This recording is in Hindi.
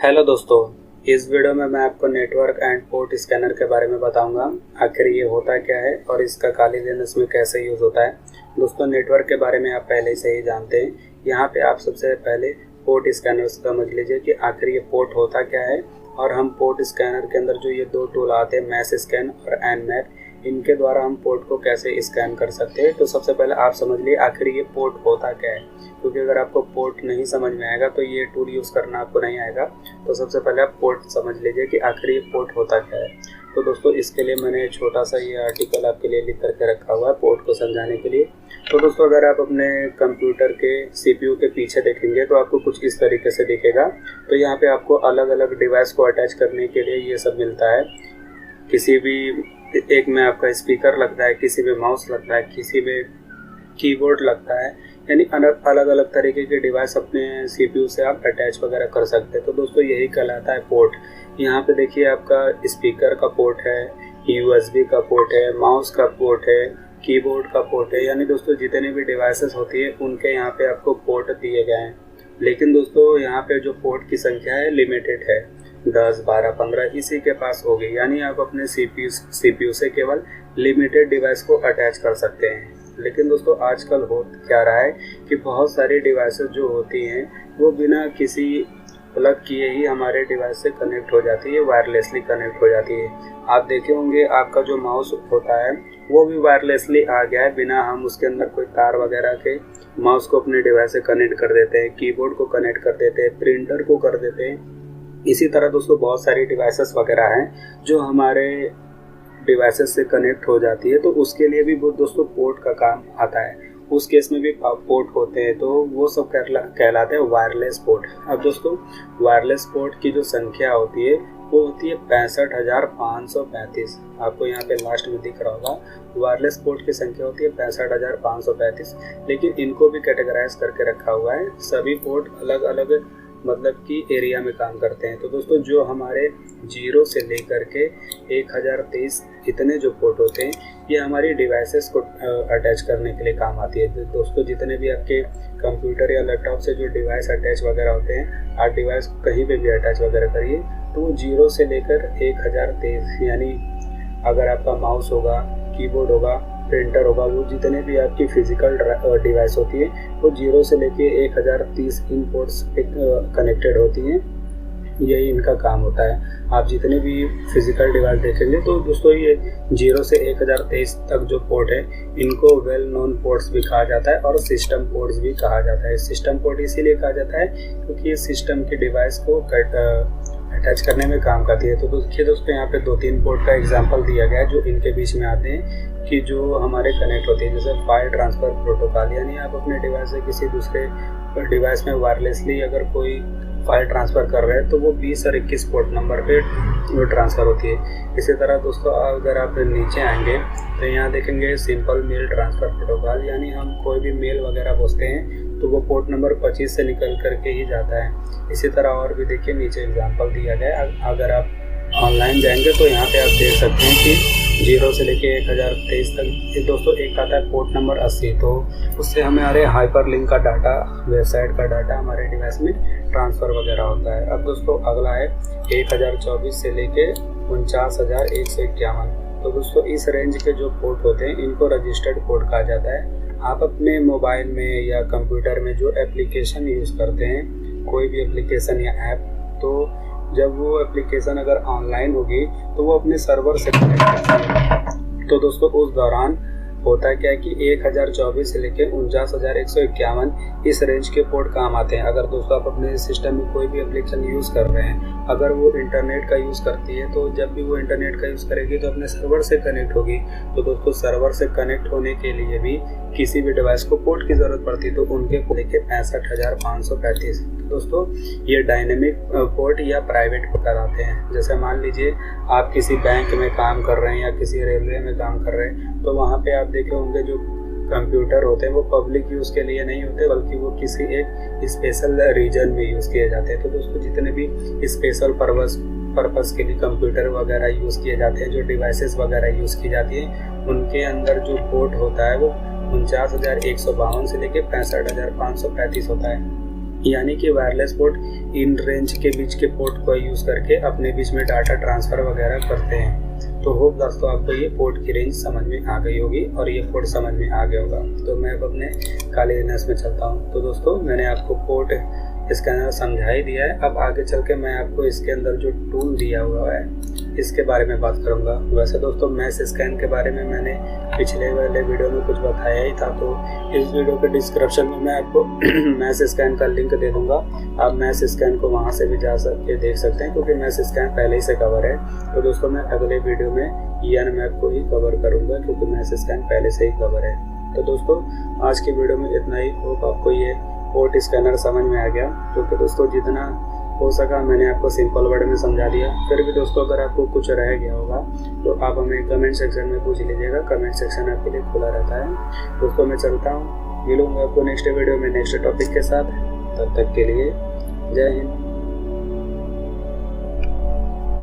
हेलो दोस्तों, इस वीडियो में मैं आपको नेटवर्क एंड पोर्ट स्कैनर के बारे में बताऊंगा। आखिर ये होता क्या है और इसका खाली लिनक्स में कैसे यूज़ होता है। दोस्तों, नेटवर्क के बारे में आप पहले से ही जानते हैं। यहाँ पे आप सबसे पहले पोर्ट स्कैनर समझ लीजिए कि आखिर ये पोर्ट होता क्या है। और हम पोर्ट स्कैनर के अंदर जो ये दो टूल आते हैं, मैश स्कैन और एनमैप, इनके द्वारा हम पोर्ट को कैसे स्कैन कर सकते हैं। तो सबसे पहले आप समझ लिए आखिर ये पोर्ट होता क्या है, क्योंकि अगर आपको पोर्ट नहीं समझ में आएगा तो ये टूल यूज़ करना आपको नहीं आएगा। तो सबसे पहले आप पोर्ट समझ लीजिए कि आखिर ये पोर्ट होता क्या है। तो दोस्तों, इसके लिए मैंने छोटा सा ये आर्टिकल आपके लिए लिख करके रखा हुआ है पोर्ट को समझाने के लिए। तो दोस्तों, अगर आप अपने कंप्यूटर के CPU के पीछे देखेंगे तो आपको कुछ इस तरीके से दिखेगा। तो यहाँ पे आपको अलग अलग डिवाइस को अटैच करने के लिए ये सब मिलता है। किसी भी एक में आपका स्पीकर लगता है, किसी में माउस लगता है, किसी में कीबोर्ड लगता है। यानी अलग अलग तरीके के डिवाइस अपने CPU से आप अटैच वगैरह कर सकते हैं। तो दोस्तों, यही कहलाता है पोर्ट। यहाँ पे देखिए, आपका स्पीकर का पोर्ट है, USB का पोर्ट है, माउस का पोर्ट है, कीबोर्ड का पोर्ट है। यानी दोस्तों, जितने भी डिवाइसेस होती है उनके यहाँ पे आपको पोर्ट दिए गए हैं। लेकिन दोस्तों, यहाँ पे जो पोर्ट की संख्या है लिमिटेड है, 10, 12, 15 इसी के पास होगी। यानी आप अपने CPU से केवल लिमिटेड डिवाइस को अटैच कर सकते हैं। लेकिन दोस्तों, आजकल हो क्या रहा है कि बहुत सारी डिवाइसेस जो होती हैं वो बिना किसी प्लग किए ही हमारे डिवाइस से कनेक्ट हो जाती है, वायरलेसली कनेक्ट हो जाती है। आप देखे होंगे, आपका जो माउस होता है वो भी वायरलेसली आ गया है, बिना हम उसके अंदर कोई तार वगैरह के माउस को अपने डिवाइस से कनेक्ट कर देते हैं, कीबोर्ड को कनेक्ट कर देते हैं, प्रिंटर को कर देते हैं। इसी तरह दोस्तों, बहुत सारी डिवाइसेस वगैरह हैं जो हमारे डिवाइसेस से कनेक्ट हो जाती है। तो उसके लिए भी वो दोस्तों पोर्ट का काम आता है। उस केस में भी पोर्ट होते हैं, तो वो सब कहलाते हैं वायरलेस पोर्ट। अब दोस्तों, वायरलेस पोर्ट की जो संख्या होती है वो होती है 65,535। आपको यहाँ पे लास्ट में दिख रहा होगा, वायरलेस पोर्ट की संख्या होती है 65,535। लेकिन इनको भी कैटेगराइज करके रखा हुआ है। सभी पोर्ट अलग अलग मतलब कि एरिया में काम करते हैं। तो दोस्तों, जो हमारे 0 से लेकर के 1023 इतने जो पोर्ट होते हैं, ये हमारी डिवाइसेस को अटैच करने के लिए काम आती है। दोस्तों, जितने भी आपके कंप्यूटर या लैपटॉप से जो डिवाइस अटैच वगैरह होते हैं, आप डिवाइस को कहीं पे भी अटैच वगैरह करिए तो वो 0 से लेकर 1023, यानी अगर आपका माउस होगा, कीबोर्ड होगा, प्रिंटर होगा, वो जितने भी आपकी फिजिकल डिवाइस होती है वो 0 से लेके 1030 इन पोर्ट्स पे कनेक्टेड होती हैं। यही इनका काम होता है। आप जितने भी फिजिकल डिवाइस देखेंगे तो दोस्तों, ये 0 से 1023 तक जो पोर्ट है इनको वेल नोन पोर्ट्स भी कहा जाता है और सिस्टम पोर्ट्स भी कहा जाता है। सिस्टम पोर्ट इसीलिए कहा जाता है क्योंकि ये सिस्टम की डिवाइस को अटैच करने में काम करती है। तो देखिए दोस्तों, यहाँ पे 2-3 पोर्ट का एग्जांपल दिया गया है जो इनके बीच में आते हैं कि जो हमारे कनेक्ट होते हैं। जैसे फाइल ट्रांसफ़र प्रोटोकॉल, यानी आप अपने डिवाइस से किसी दूसरे डिवाइस में वायरलेसली अगर कोई फाइल ट्रांसफ़र कर रहे हैं तो वो 20 और 21 पोर्ट नंबर पे वो ट्रांसफ़र होती है। इसी तरह दोस्तों, अगर आप नीचे आएंगे तो यहाँ देखेंगे सिंपल मेल ट्रांसफ़र प्रोटोकॉल, यानी हम कोई भी मेल वगैरह भेजते हैं तो वो पोर्ट नंबर 25 से निकल करके ही जाता है। इसी तरह और भी देखिए, नीचे एग्जांपल दिया गया है। अगर आप ऑनलाइन जाएंगे तो यहाँ पे आप देख सकते हैं कि 0 से लेके 1023 तक। ये दोस्तों, एक आता है पोर्ट नंबर 80, तो उससे हमारे हाइपर लिंक का डाटा, वेबसाइट का डाटा हमारे डिवाइस में ट्रांसफ़र वगैरह होता है। अब दोस्तों, अगला है 1024 से लेके 49,151। तो दोस्तों, इस रेंज के जो पोर्ट होते हैं इनको रजिस्टर्ड पोर्ट कहा जाता है। आप अपने मोबाइल में या कंप्यूटर में जो एप्लीकेशन यूज़ करते हैं, कोई भी एप्लीकेशन या ऐप, तो जब वो एप्लीकेशन अगर ऑनलाइन होगी तो वो अपने सर्वर से कनेक्ट करती है। तो दोस्तों, उस दौरान होता है क्या है कि 1024 से लेकर 49,151 इस रेंज के पोर्ट काम आते हैं। अगर दोस्तों आप अपने सिस्टम में कोई भी एप्लीकेशन यूज़ कर रहे हैं, अगर वो इंटरनेट का यूज़ करती है, तो जब भी वो इंटरनेट का यूज़ करेगी तो अपने सर्वर से कनेक्ट होगी। तो दोस्तों, सर्वर से कनेक्ट होने के लिए भी किसी भी डिवाइस को पोर्ट की ज़रूरत पड़ती है, तो उनके को लेके 65,535। दोस्तों, ये डायनेमिक पोर्ट या प्राइवेट पोर्ट कहलाते हैं। जैसे मान लीजिए आप किसी बैंक में काम कर रहे हैं या किसी रेलवे में काम कर रहे हैं, तो वहाँ पे आप देखे होंगे जो कंप्यूटर होते हैं वो पब्लिक यूज़ के लिए नहीं होते, बल्कि वो किसी एक स्पेशल रीजन में यूज़ किए जाते हैं। तो दोस्तों, जितने भी स्पेशल पर्पस के लिए कंप्यूटर वगैरह यूज़ किए जाते हैं, जो डिवाइसेस वगैरह यूज़ की जाती हैं, उनके अंदर जो पोर्ट होता है वो 49,152 से लेकर 65,535 होता है। यानी कि वायरलेस पोर्ट इन रेंज के बीच के पोर्ट को यूज़ करके अपने बीच में डाटा ट्रांसफ़र वगैरह करते हैं। तो होप दोस्तों आपको ये पोर्ट की रेंज समझ में आ गई होगी और ये पोर्ट समझ में आ गया होगा। तो मैं अब अपने काली दिनस में चलता हूँ। तो दोस्तों मैंने आपको पोर्ट स्कैनर समझा ही दिया है। अब आगे चल के मैं आपको इसके अंदर जो टूल दिया हुआ है इसके बारे में बात करूंगा। वैसे दोस्तों मैश स्कैन के बारे में मैंने पिछले वाले वीडियो में कुछ बताया ही था, तो इस वीडियो के डिस्क्रिप्शन में मैं आपको मैश स्कैन का लिंक दे दूंगा। आप मैश स्कैन को वहां से भी जा सकते देख सकते हैं, क्योंकि मैश स्कैन पहले ही से कवर है। तो दोस्तों मैं अगले वीडियो में EN मैप को ही कवर करूँगा, क्योंकि मैश स्कैन पहले से ही कवर है। तो दोस्तों आज की वीडियो में इतना ही। होप आपको ये पोर्ट स्कैनर समझ में आ गया, क्योंकि दोस्तों जितना हो सका मैंने आपको सिंपल वर्ड में समझा दिया। फिर भी दोस्तों अगर आपको कुछ रह गया होगा तो आप हमें कमेंट सेक्शन में पूछ लीजिएगा। कमेंट सेक्शन आपके लिए खुला रहता है। दोस्तों मैं चलता हूँ, मिलूंगा आपको नेक्स्ट वीडियो में नेक्स्ट टॉपिक के साथ। तब तक के लिए जय हिंद।